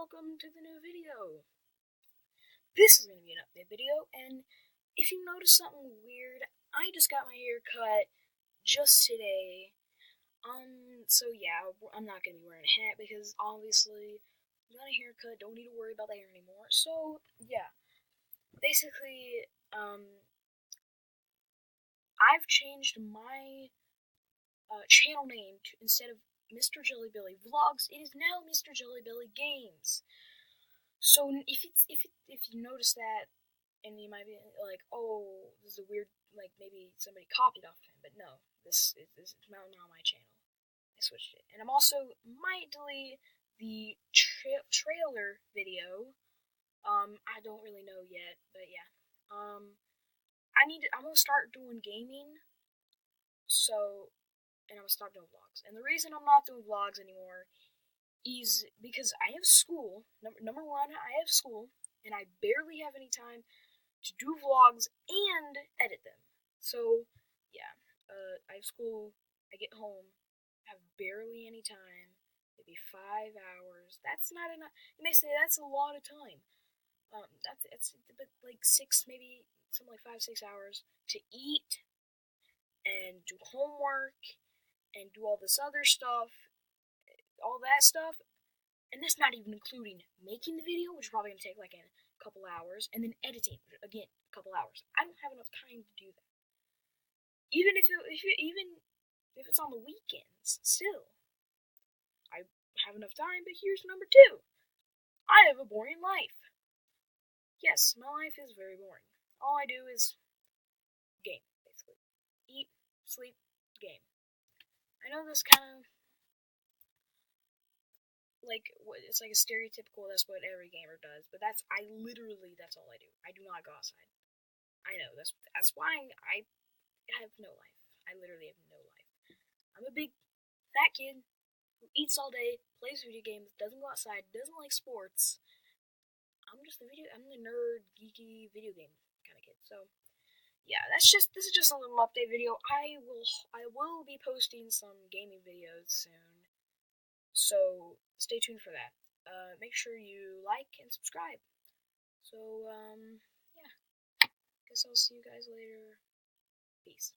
welcome to the new video. This is going to be an update video, and if you notice something weird, I just got my hair cut just today. So yeah, I'm not going to be wearing a hat because obviously, got a haircut, don't need to worry about the hair anymore. So yeah, basically, I've changed my channel name to, instead of Mr. Jellybilly Vlogs, it is now Mr. Jellybilly Games. So if you notice that, and you might be like, oh, this is a weird, like maybe somebody copied off of him, but no, this is now on my channel. I switched it, and I'm also might delete the trailer video. I don't really know yet, but yeah. I'm gonna start doing gaming. So, and I'm gonna start doing vlogs. And the reason I'm not doing vlogs anymore is because I have school. Number one, I have school, and I barely have any time to do vlogs and edit them. So, yeah, I have school, I get home, have barely any time, maybe 5 hours. That's not enough. You may say that's a lot of time. That's but like maybe something like 5-6 hours to eat and do homework and do all this other stuff, all that stuff. And that's not even including making the video, which is probably going to take like a couple hours, and then editing, again, a couple hours. I don't have enough time to do that. Even if it's on the weekends, still. I have enough time, but here's number two. I have a boring life. Yes, my life is very boring. All I do is game, basically. Eat, sleep, game. I know this kind of it's like a stereotypical, that's what every gamer does, but that's all I do. I do not go outside. I know, that's why I have no life. I literally have no life. I'm a big fat kid who eats all day, plays video games, doesn't go outside, doesn't like sports. I'm the nerd, geeky video game kind of kid. So yeah, this is just a little update video. I will be posting some gaming videos soon. So stay tuned for that. Make sure you like and subscribe. So, yeah. Guess I'll see you guys later. Peace.